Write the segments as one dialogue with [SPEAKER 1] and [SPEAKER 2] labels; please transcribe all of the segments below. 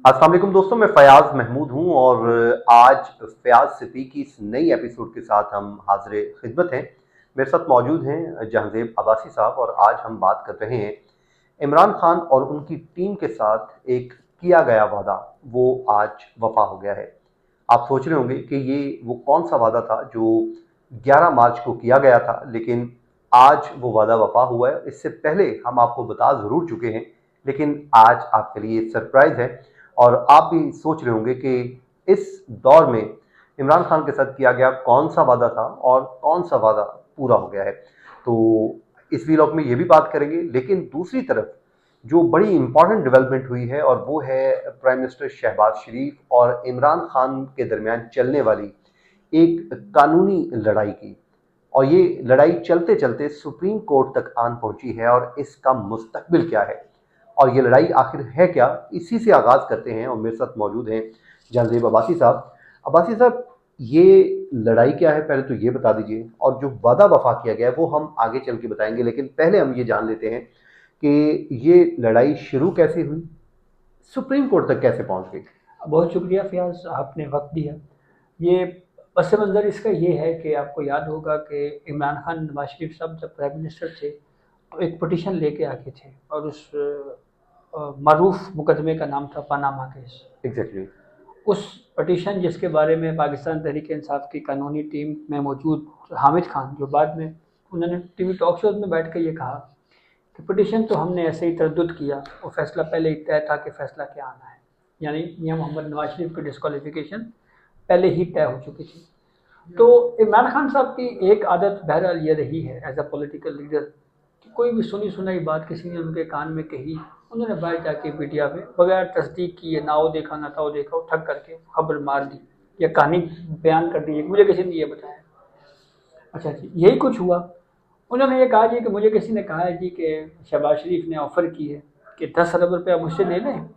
[SPEAKER 1] अस्सलाम वालेकुम दोस्तों, मैं फ़याज़ महमूद हूँ और आज फ़याज़ सिपी की इस नई एपिसोड के साथ हम हाज़िर ख़िदमत हैं। मेरे साथ मौजूद हैं जहांज़ेब अब्बासी साहब और आज हम बात कर रहे हैं इमरान खान और उनकी टीम के साथ एक किया गया वादा, वो आज वफ़ा हो गया है। आप सोच रहे होंगे कि ये वो कौन-सा वादा था जो 11 मार्च को किया गया था, लेकिन आज वो वादा वफ़ा हुआ है। इससे पहले हम आपको बता ज़रूर चुके हैं, लेकिन आज आपके लिए सरप्राइज़ है और आप भी सोच रहे होंगे कि इस दौर में इमरान खान के साथ किया गया कौन-सा वादा था और कौन-सा वादा पूरा हो गया है। तो इस व्लॉग में ये भी बात करेंगे, लेकिन दूसरी तरफ जो बड़ी इंपॉर्टेंट डेवलपमेंट हुई है और वो है प्राइम मिनिस्टर शहबाज शरीफ और इमरान खान के दरमियान चलने वाली एक कानूनी लड़ाई की। और ये लड़ाई चलते चलते सुप्रीम कोर्ट तक आन पहुंची है और इसका मुस्तकबिल क्या है और ये लड़ाई आखिर है क्या, इसी से आगाज़ करते हैं। और मेरे साथ मौजूद हैं जहांज़ेब अब्बासी साहब। अब्बासी साहब, ये लड़ाई क्या है पहले तो ये बता दीजिए, और जो वादा वफा किया गया है वो हम आगे चल के बताएंगे, लेकिन पहले हम ये जान लेते हैं कि ये लड़ाई शुरू कैसे हुई, सुप्रीम कोर्ट तक कैसे पहुंच गई।
[SPEAKER 2] बहुत शुक्रिया फ़याज़, आपने वक्त दिया। ये पस मंज़र इसका ये है कि आपको याद होगा कि इमरान खान नवाज शरीफ साहब जब प्राइम मिनिस्टर थे तो एक पटिशन लेके आके थे और उस मरूफ मुकदमे का नाम था पनामा केस।
[SPEAKER 1] एग्जैक्टली।
[SPEAKER 2] उस पटिशन जिसके बारे में पाकिस्तान तहरीक इंसाफ की कानूनी टीम में मौजूद हामिद खान, जो बाद में उन्होंने टीवी टॉक शोज में बैठ कर ये कहा कि पटिशन तो हमने ऐसे ही तरद्दुद किया, वो फैसला पहले ही तय था कि फैसला क्या आना है, यानी मियाँ मोहम्मद नवाज शरीफ की डिस्क्वालिफिकेशन पहले ही तय हो चुकी थी। तो इमरान खान साहब की एक आदत बहरहाल ये रही है एज अ पॉलिटिकल लीडर कि कोई भी सुनी सुनाई बात किसी ने उनके कान में कही, उन्होंने बाहर जाके मीडिया में बगैर तस्दीक किए, ना वो देखा ना था वो देखा, ठग करके खबर मार दी या कहानी बयान कर दी, मुझे किसी ने ये बताया। अच्छा जी, यही कुछ हुआ। उन्होंने ये कहा जी कि मुझे किसी ने कहा है जी कि शहबाज शरीफ ने ऑफ़र की है कि 10 अरब रुपया मुझसे ले लें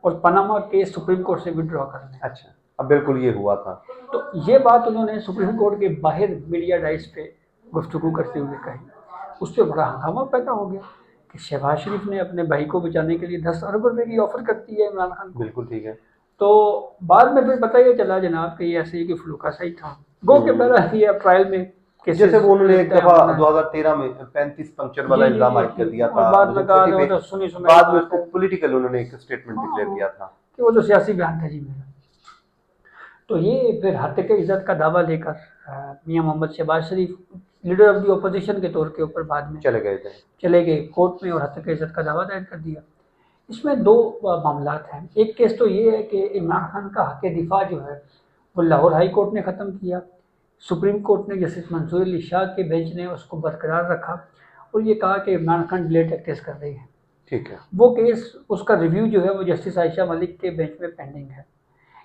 [SPEAKER 2] और पनामा केस सुप्रीम कोर्ट से विड्रॉ कर लें।
[SPEAKER 1] अच्छा, अब बिल्कुल ये हुआ था।
[SPEAKER 2] तो ये बात उन्होंने सुप्रीम कोर्ट के बाहर मीडिया डाइस पे गुफ्तगू करते हुए कही। उस पर बड़ा हंगामा पैदा हो गया कि शहबाज शरीफ ने अपने भाई को बचाने के लिए 10 अरब रुपए की ऑफर कर दी है इमरान खान को।
[SPEAKER 1] बिल्कुल ठीक है।
[SPEAKER 2] तो बाद में फिर पता ये चला जनाब कि ये ऐसे ही कि फ्लूका सा ही था। गो के बहरहाल ये ट्रायल में
[SPEAKER 1] जैसे
[SPEAKER 2] केसेस
[SPEAKER 1] वो उन्होंने एक
[SPEAKER 2] तय
[SPEAKER 1] दफा
[SPEAKER 2] होना है।
[SPEAKER 1] 2013 में 35 पंक्चर वाला
[SPEAKER 2] जी जी
[SPEAKER 1] इल्जाम
[SPEAKER 2] जी
[SPEAKER 1] आयद
[SPEAKER 2] जी,
[SPEAKER 1] कर दिया
[SPEAKER 2] और
[SPEAKER 1] था
[SPEAKER 2] बाद में कहा
[SPEAKER 1] मुजफ्फर
[SPEAKER 2] वो
[SPEAKER 1] पे।
[SPEAKER 2] तो सुनी सुनाई
[SPEAKER 1] बाद में
[SPEAKER 2] बात
[SPEAKER 1] उसको
[SPEAKER 2] है।
[SPEAKER 1] पॉलिटिकल उन्होंने एक स्टेटमेंट डिक्लेयर
[SPEAKER 2] हाँ,
[SPEAKER 1] किया था।
[SPEAKER 2] कि वो तो सियासी बयान था जी मेरा। तो ये फिर हत्या के इज़्ज़त का दावा लेकर मियाँ मोहम्मद शहबाज शरीफ लीडर ऑफ द अपोजिशन के तौर के ऊपर बाद में
[SPEAKER 1] चले गए थे।
[SPEAKER 2] चले गए कोर्ट में और हत्या के इज़्ज़त का दावा दायर कर दिया। इसमें दो मामलात हैं। एक केस तो ये है कि इमरान खान का हक दिफा जो है वो लाहौर हाई कोर्ट ने ख़त्म किया। सुप्रीम कोर्ट ने जस्टिस मंसूर अली शाह के बेंच ने उसको बरकरार रखा और ये कहा कि इमरान खान डिले टैक्टिस कर रही है।
[SPEAKER 1] ठीक है।
[SPEAKER 2] वो केस, उसका रिव्यू जो है वो जस्टिस आयशा मलिक के बेंच में पेंडिंग है।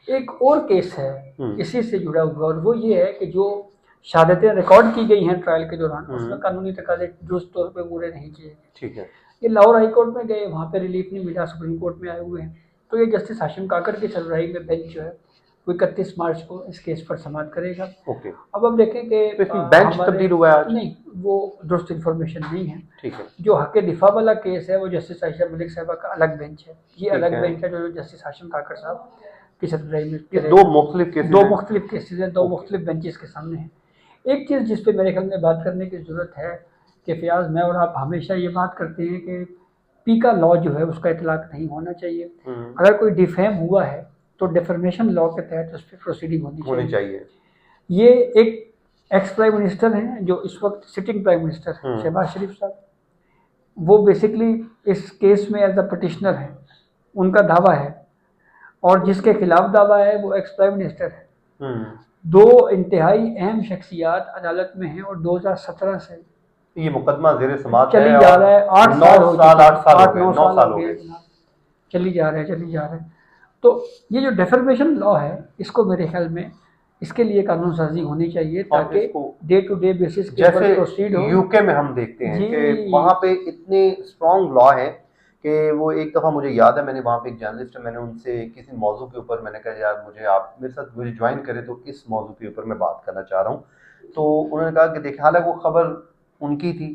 [SPEAKER 2] एक और केस है इसी से जुड़ा हुआ और वो ये है कि जो शहादतें रिकॉर्ड की गई हैं ट्रायल के दौरान, उसमें कानूनी तकाजे दुरुस्त तौर पे पूरे नहीं किए गए।
[SPEAKER 1] ठीक है।
[SPEAKER 2] ये लाहौर हाई कोर्ट में गए, वहाँ पे रिलीफ नहीं मिला, सुप्रीम कोर्ट में आए हुए हैं। तो ये जस्टिस हाशिम काकर की चरवाही में बेंच जो है वो 31 मार्च को इस केस पर समाप्त करेगा।
[SPEAKER 1] ओके।
[SPEAKER 2] अब हम देखें कि
[SPEAKER 1] तो इसमें बेंच
[SPEAKER 2] हमारे
[SPEAKER 1] तब्दील हुआ है आज।
[SPEAKER 2] नहीं, वो दुरुस्त इन्फॉर्मेशन नहीं है।
[SPEAKER 1] ठीक है।
[SPEAKER 2] जो हक दिफा वाला केस है वो जस्टिस आयशा मलिक साहबा का अलग बेंच है, ये
[SPEAKER 1] ठीक
[SPEAKER 2] अलग
[SPEAKER 1] है।
[SPEAKER 2] बेंच है जो जस्टिस हाशिम काकर साहब की चरवाही में
[SPEAKER 1] ये
[SPEAKER 2] करेगा।
[SPEAKER 1] दो मुख्तलिफ केसेस
[SPEAKER 2] दो
[SPEAKER 1] हैं।
[SPEAKER 2] मुख्तलिफ केसेज हैं, दो
[SPEAKER 1] ओके।
[SPEAKER 2] मुख्तलिफ बेंचेस के सामने हैं। एक चीज़ जिस पे मेरे ख्याल में बात करने की ज़रूरत है कि फ़याज़, मैं और आप हमेशा ये बात करते हैं कि पी का लॉ जो है उसका इतलाक नहीं होना चाहिए। अगर कोई डिफेम हुआ है तो डिफर्मेशन लॉ के तहत उस पर प्रोसीडिंग होनी
[SPEAKER 1] होनी
[SPEAKER 2] चाहिए।
[SPEAKER 1] चाहिए।
[SPEAKER 2] ये एक एक्स प्राइम मिनिस्टर हैं जो इस वक्त सिटिंग प्राइम मिनिस्टर हैं, शहबाज शरीफ साहब। वो बेसिकली इस केस में एज अ पटिशनर हैं, उनका दावा है, और जिसके खिलाफ दावा है वो एक्स प्राइम मिनिस्टर है। दो इंतहाई अहम शख्सियात अदालत में हैं और 2017 से
[SPEAKER 1] ये मुकदमा जेर समात है
[SPEAKER 2] चली जा
[SPEAKER 1] और
[SPEAKER 2] रहा है। 8 साल हो
[SPEAKER 1] 9 साल
[SPEAKER 2] चुके
[SPEAKER 1] 8
[SPEAKER 2] हैं,
[SPEAKER 1] साल हो
[SPEAKER 2] आठ
[SPEAKER 1] गए,
[SPEAKER 2] नौ
[SPEAKER 1] 9
[SPEAKER 2] साल
[SPEAKER 1] साल
[SPEAKER 2] हो
[SPEAKER 1] हो
[SPEAKER 2] गए
[SPEAKER 1] गए।
[SPEAKER 2] जनाब, चली जा रहे हैं चली जा रहे हैं। तो ये जो डेफर्मेशन लॉ है इसको मेरे ख्याल में इसके लिए कानून साजी होनी चाहिए
[SPEAKER 1] और
[SPEAKER 2] ताकि
[SPEAKER 1] इसको
[SPEAKER 2] डे टू डे बेसिस के ऊपर
[SPEAKER 1] जैसे
[SPEAKER 2] प्रोसीड हो।
[SPEAKER 1] यूके में हम देखते हैं
[SPEAKER 2] जी
[SPEAKER 1] कि वहाँ पे इतने स्ट्रॉन्ग लॉ हैं कि वो एक दफ़ा मुझे याद है, मैंने वहाँ पे एक जर्नलिस्ट है, मैंने उनसे किसी मौजू के ऊपर मैंने कहा यार मुझे आप मेरे साथ मुझे ज्वाइन करें तो इस मौजू के ऊपर मैं बात करना चाह रहा हूँ। तो उन्होंने कहा कि देखिए हालांकि वो खबर उनकी थी,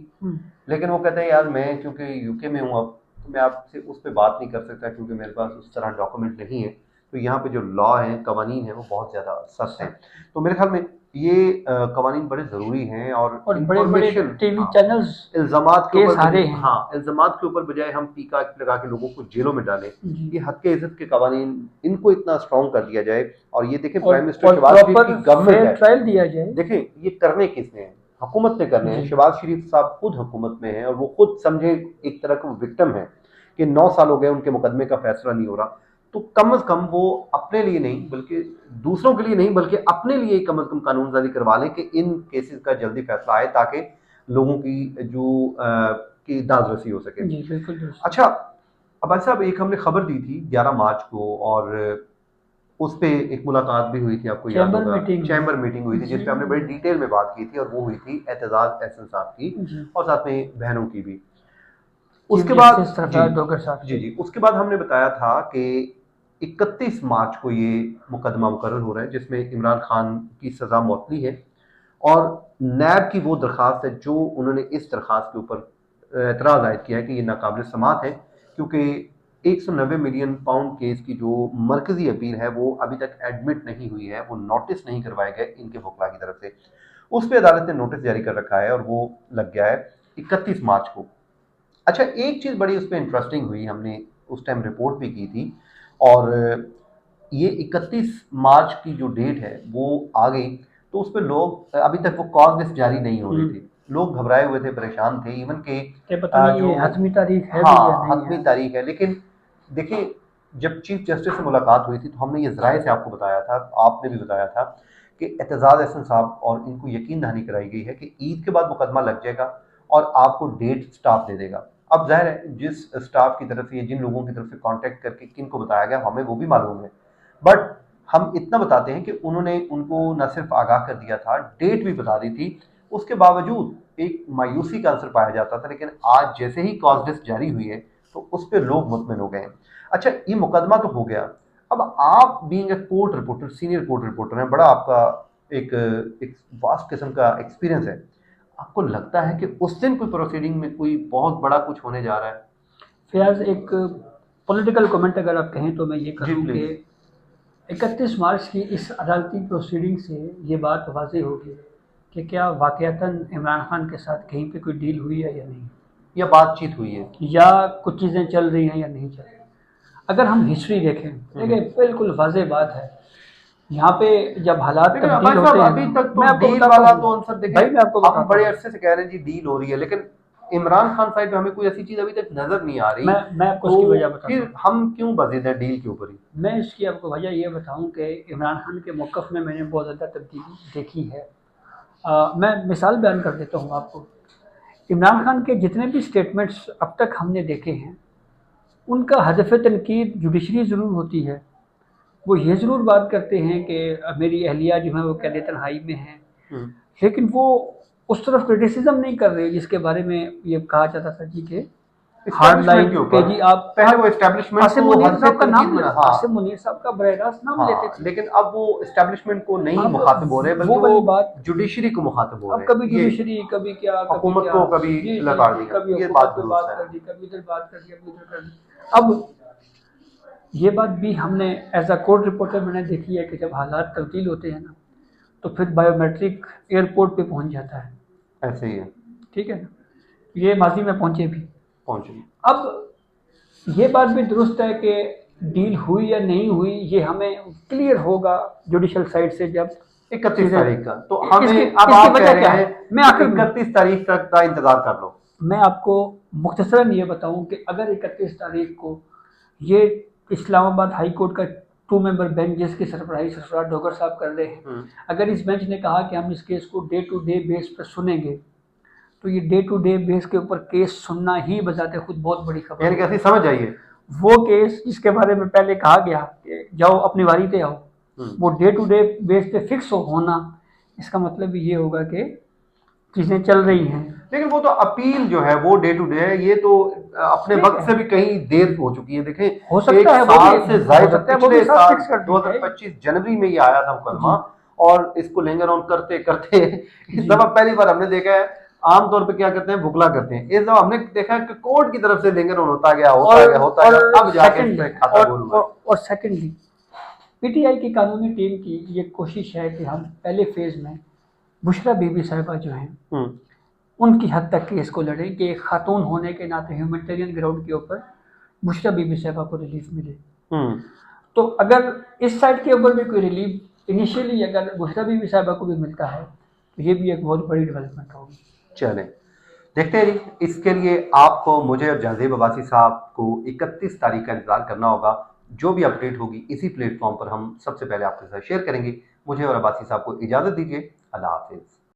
[SPEAKER 1] लेकिन वो कहते हैं यार मैं क्योंकि यूके में हूँ अब तो मैं आपसे उस पर बात नहीं कर सकता क्योंकि मेरे पास उस तरह डॉक्यूमेंट नहीं है। तो यहाँ पे जो लॉ है, कवानीन है, वो बहुत ज़्यादा सख्त हैं। तो मेरे ख्याल में ये कवानीन बड़े ज़रूरी हैं और
[SPEAKER 2] बड़े बड़े
[SPEAKER 1] इंफॉर्मेशन,
[SPEAKER 2] टीवी चैनल्स
[SPEAKER 1] इल्ज़ामात के
[SPEAKER 2] केस
[SPEAKER 1] ऊपर
[SPEAKER 2] आ रहे हैं।
[SPEAKER 1] हाँ, इल्ज़ामात के ऊपर बजाय हम टीका लगा के लोगों को जेलों में डालें,
[SPEAKER 2] जी।
[SPEAKER 1] ये हद के इज़्ज़त के कवानीन, इनको इतना स्ट्रॉन्ग कर दिया जाए। और ये देखें,
[SPEAKER 2] और
[SPEAKER 1] प्राइम मिनिस्टर शहबाज शरीफ
[SPEAKER 2] प्रॉपर
[SPEAKER 1] की गवर्नमेंट
[SPEAKER 2] फेयर
[SPEAKER 1] है।
[SPEAKER 2] ट्रायल दिया जाए।
[SPEAKER 1] देखें, ये करने किसने हैं? हुकूमत ने करने हैं।
[SPEAKER 2] जी।
[SPEAKER 1] शहबाज शरीफ साहब खुद हुकूमत में हैं और वो खुद समझे एक तरह का विक्टिम है कि 9 साल हो गए उनके मुकदमे का फैसला नहीं हो रहा। तो कम से कम वो अपने लिए नहीं बल्कि दूसरों के लिए नहीं बल्कि अपने लिए कम से कम कानूनसाजी करवा लें कि इन केसेस का जल्दी फैसला आए ताकि लोगों की जो की दाद रसी हो सके।
[SPEAKER 2] जी बिल्कुल दुरुस्त।
[SPEAKER 1] अच्छा, अब्बास साहब, एक हमने खबर दी थी 11 मार्च को और उस पे एक मुलाकात भी हुई थी, आपको याद
[SPEAKER 2] चैम्बर
[SPEAKER 1] होगा,
[SPEAKER 2] मीटिंग।
[SPEAKER 1] चैम्बर मीटिंग हुई थी
[SPEAKER 2] जी।
[SPEAKER 1] जिस पे हमने बड़ी डिटेल में बात की थी और वो हुई थी एतजाज एहसन साहब की
[SPEAKER 2] जी।
[SPEAKER 1] और साथ में बहनों की भी।
[SPEAKER 2] चीफ
[SPEAKER 1] उसके बाद
[SPEAKER 2] जस्टिस
[SPEAKER 1] जी
[SPEAKER 2] सरफराज डोगर साहब
[SPEAKER 1] जी
[SPEAKER 2] से।
[SPEAKER 1] जी उसके बाद हमने बताया था कि 31 मार्च को ये मुकदमा मुकर्रर हो रहा है जिसमें इमरान खान की सज़ा मौतली है और नैब की वो दरख्वास्त है जो उन्होंने इस दरख्वास्त के ऊपर एतराज़ आयद किया है कि ये नाकाबिल समात है क्योंकि 190 मिलियन पाउंड केस की जो मरकजी अपील है वो अभी तक एडमिट नहीं हुई है, वो नोटिस नहीं करवाए गए इनके वकला की तरफ से। उस पर अदालत ने नोटिस जारी कर रखा है और वो लग गया है 31 मार्च को। अच्छा, एक चीज़ बड़ी उस पर इंटरेस्टिंग हुई, हमने उस टाइम रिपोर्ट भी की थी और ये 31 मार्च की जो डेट है वो आ गई तो उस पर लोग अभी तक वो कॉज लिस्ट जारी नहीं हो रही थी, लोग घबराए हुए थे, परेशान थे, इवन के
[SPEAKER 2] पता नहीं
[SPEAKER 1] जो
[SPEAKER 2] ये हतमी तारीख है भी या
[SPEAKER 1] हाँ
[SPEAKER 2] नहीं
[SPEAKER 1] हतमी
[SPEAKER 2] है।
[SPEAKER 1] तारीख है। लेकिन देखिए, जब चीफ जस्टिस से मुलाकात हुई थी तो हमने ये ज़राए से आपको बताया था, आपने भी बताया था कि एतजाज़ एहसन साहब और इनको यकीन दहानी कराई गई है कि ईद के बाद मुकदमा लग जाएगा और आपको डेट स्टाफ दे देगा। अब ज़ाहिर है जिस स्टाफ की तरफ से या जिन लोगों की तरफ से कांटेक्ट करके किन को बताया गया हमें वो भी मालूम है, बट हम इतना बताते हैं कि उन्होंने उनको न सिर्फ आगाह कर दिया था, डेट भी बता दी थी। उसके बावजूद एक मायूसी का आंसर पाया जाता था, लेकिन आज जैसे ही कॉज लिस्ट जारी हुई है तो उस पर लोग मुतमिन हो गए हैं। अच्छा, ये मुकदमा तो हो गया। अब आप being a court reporter, senior court reporter हैं, बड़ा आपका एक एक वास्ट किस्म का एक्सपीरियंस है, आपको लगता है कि उस दिन कोई प्रोसीडिंग में कोई बहुत बड़ा कुछ होने जा रहा है?
[SPEAKER 2] फियाज, एक पॉलिटिकल कमेंट अगर आप कहें तो मैं ये
[SPEAKER 1] जी
[SPEAKER 2] करूँ कि
[SPEAKER 1] प्लीज।
[SPEAKER 2] 31 मार्च की इस अदालती प्रोसीडिंग से ये बात वाज़ेह होगी कि क्या वाक़यातन इमरान खान के साथ कहीं पे कोई डील हुई है या नहीं,
[SPEAKER 1] या बातचीत हुई है?
[SPEAKER 2] या कुछ चीज़ें चल रही हैं या नहीं चल रही। अगर हम हिस्ट्री देखें, देखिए बिल्कुल वाज़ेह बात है, यहाँ पे जब हालात
[SPEAKER 1] लेकिन
[SPEAKER 2] तब्दील
[SPEAKER 1] अब्बास
[SPEAKER 2] होते
[SPEAKER 1] साहब,
[SPEAKER 2] हैं
[SPEAKER 1] अभी
[SPEAKER 2] ना,
[SPEAKER 1] तक
[SPEAKER 2] मैं
[SPEAKER 1] तो
[SPEAKER 2] आपको
[SPEAKER 1] डील
[SPEAKER 2] बताता
[SPEAKER 1] वाला
[SPEAKER 2] हूँ
[SPEAKER 1] तो आंसर
[SPEAKER 2] भाई,
[SPEAKER 1] देखें,
[SPEAKER 2] मैं आपको
[SPEAKER 1] हम
[SPEAKER 2] बताता
[SPEAKER 1] बड़े
[SPEAKER 2] हूँ।
[SPEAKER 1] अरसे से कह रहे हैं जी डील हो रही है, लेकिन इमरान खान साइड पे हमें कोई ऐसी चीज अभी तक नजर नहीं आ रही।
[SPEAKER 2] मैं आपको
[SPEAKER 1] तो
[SPEAKER 2] उसकी वजह बताता
[SPEAKER 1] फिर
[SPEAKER 2] हूँ।
[SPEAKER 1] हम क्यों बजीद हैं डील के ऊपर ही?
[SPEAKER 2] मैं इसकी आपको वजह ये बताऊं कि इमरान खान के मौक़िफ़ में मैंने बहुत ज़्यादा तब्दीली देखी है। मैं मिसाल बयान कर देता हूँ आपको। इमरान खान के जितने भी स्टेटमेंट्स अब तक हमने देखे हैं, उनका हदफ़ तनकीद जुडिशरी ज़रूर होती है। वो ये ज़रूर बात करते हैं कि मेरी अहलिया जो है वो कैद तन्हाई में है, लेकिन वो उस तरफ क्रिटिसिज्म नहीं कर रहे जिसके बारे में ये कहा जाता था जी के हार्ड लाइन
[SPEAKER 1] एस्टेब्लिशमेंट के
[SPEAKER 2] के
[SPEAKER 1] ऊपर
[SPEAKER 2] जी आप
[SPEAKER 1] पहले वो एस्टेब्लिशमेंट
[SPEAKER 2] आसिम
[SPEAKER 1] को
[SPEAKER 2] मुनीर
[SPEAKER 1] हद से
[SPEAKER 2] साहब का नाम
[SPEAKER 1] तनकीद
[SPEAKER 2] ले,
[SPEAKER 1] बना, हाँ
[SPEAKER 2] आसिम मुनीर साहब का बरह रास्त नाम लेते
[SPEAKER 1] हाँ,
[SPEAKER 2] थे।
[SPEAKER 1] लेकिन अब वो एस्टेब्लिशमेंट को नहीं
[SPEAKER 2] अब
[SPEAKER 1] मुखातिब हो रहे
[SPEAKER 2] वो
[SPEAKER 1] बल्कि वो
[SPEAKER 2] वाली बात,
[SPEAKER 1] जुडिशरी को मुखातिब हो
[SPEAKER 2] अब
[SPEAKER 1] रहे
[SPEAKER 2] कभी
[SPEAKER 1] हैं। ये
[SPEAKER 2] जुडिशरी, कभी क्या, कभी
[SPEAKER 1] हुकूमत
[SPEAKER 2] क्या।
[SPEAKER 1] को कभी
[SPEAKER 2] जी जी
[SPEAKER 1] लताड़
[SPEAKER 2] जी,
[SPEAKER 1] दिया,
[SPEAKER 2] कभी
[SPEAKER 1] ये
[SPEAKER 2] हुकूमत
[SPEAKER 1] बात
[SPEAKER 2] पे
[SPEAKER 1] दुरुस्त
[SPEAKER 2] बात
[SPEAKER 1] है।
[SPEAKER 2] कर दी, कभी इधर बात कर दी, कभी उधर कर दी। अब ये बात भी हमने एज अ कोर्ट रिपोर्टर मैंने देखी है कि जब हालात तब्दील होते हैं ना, तो फिर बायोमेट्रिक एयरपोर्ट पे पहुंच जाता है।
[SPEAKER 1] ऐसे ही है।
[SPEAKER 2] ठीक है ना, ये माजी में पहुंचे भी।
[SPEAKER 1] पहुंचे।
[SPEAKER 2] अब ये बात भी दुरुस्त है कि डील हुई या नहीं हुई ये हमें क्लियर होगा जुडिशल साइड से जब
[SPEAKER 1] 31
[SPEAKER 2] चीज़ें।
[SPEAKER 1] तारीख का तो हमें
[SPEAKER 2] इसकी
[SPEAKER 1] अब
[SPEAKER 2] इसकी
[SPEAKER 1] आप कह
[SPEAKER 2] वजह
[SPEAKER 1] रहे
[SPEAKER 2] क्या
[SPEAKER 1] हैं
[SPEAKER 2] है, मैं
[SPEAKER 1] कि
[SPEAKER 2] आखिर में
[SPEAKER 1] 31 तारीख तक का इंतजार कर लो।
[SPEAKER 2] मैं आपको मुख्तसरन ये बताऊं कि अगर 31 तारीख को ये इस्लामाबाद हाई कोर्ट का 2 मेंबर बेंच जिसकी सरबराही सरफराज डोगर साहब कर रहे हैं, अगर इस बेंच ने कहा कि हम इस केस को डे टू डे बेस पर सुनेंगे, तो ये डे टू डे बेस के ऊपर केस सुनना ही बजाते खुद बहुत बड़ी खबर
[SPEAKER 1] यानी
[SPEAKER 2] है।
[SPEAKER 1] कैसी समझ आइए,
[SPEAKER 2] वो केस जिसके बारे में पहले कहा गया कि जाओ अपनी बारी पे आओ, वो डे टू डे बेस पे फिक्स होना, इसका मतलब ये होगा कि चीज़ें चल रही हैं।
[SPEAKER 1] लेकिन वो तो अपील जो है वो डे टू डे है, ये तो अपने
[SPEAKER 2] ठीक
[SPEAKER 1] वक्त
[SPEAKER 2] है,
[SPEAKER 1] से भी कहीं देर हो चुकी है। देखें,
[SPEAKER 2] हो
[SPEAKER 1] एक
[SPEAKER 2] सकता है वो
[SPEAKER 1] साल
[SPEAKER 2] भी,
[SPEAKER 1] से
[SPEAKER 2] हो
[SPEAKER 1] ज्यादा
[SPEAKER 2] सकता है वो भी
[SPEAKER 1] पिछले
[SPEAKER 2] सब
[SPEAKER 1] साल
[SPEAKER 2] फिक्स कर दी जाए।
[SPEAKER 1] 2025 जनवरी में ये आया था मुकदमा
[SPEAKER 2] जी
[SPEAKER 1] और इसको लिंगर ऑन करते करते इस
[SPEAKER 2] जी
[SPEAKER 1] दफा पहली बार हमने देखा है आमतौर पे क्या करते हैं, भुगला करते हैं। इस दफा हमने देखा कि कोर्ट की तरफ से लिंगरन होता गया, अब जाके इस पे खाता गोल हुआ।
[SPEAKER 2] और सेकेंडली पीटीआई की कानूनी टीम की ये कोशिश है कि हम पहले फेज में बुशरा बीबी साहिबा जो हैं उनकी हद तक केस को लड़ें कि एक खातून होने के नाते ह्यूमैनिटेरियन ग्राउंड के ऊपर बुशरा बीबी साहिबा को रिलीफ मिले। तो अगर इस साइड के ऊपर भी कोई रिलीफ इनिशियली अगर बुशरा बीबी साहिबा को भी मिलता है तो ये भी एक बहुत बड़ी डेवलपमेंट होगी।
[SPEAKER 1] चलें देखते हैं जी। इसके लिए आपको, मुझे और जहांज़ेब अब्बासी साहब को 31 तारीख का इंतजार करना होगा। जो भी अपडेट होगी इसी प्लेटफॉर्म पर हम सबसे पहले आपके साथ शेयर करेंगे। मुझे और अब्बासी साहब को इजाज़त दीजिए। अल्लाह हाफिज़।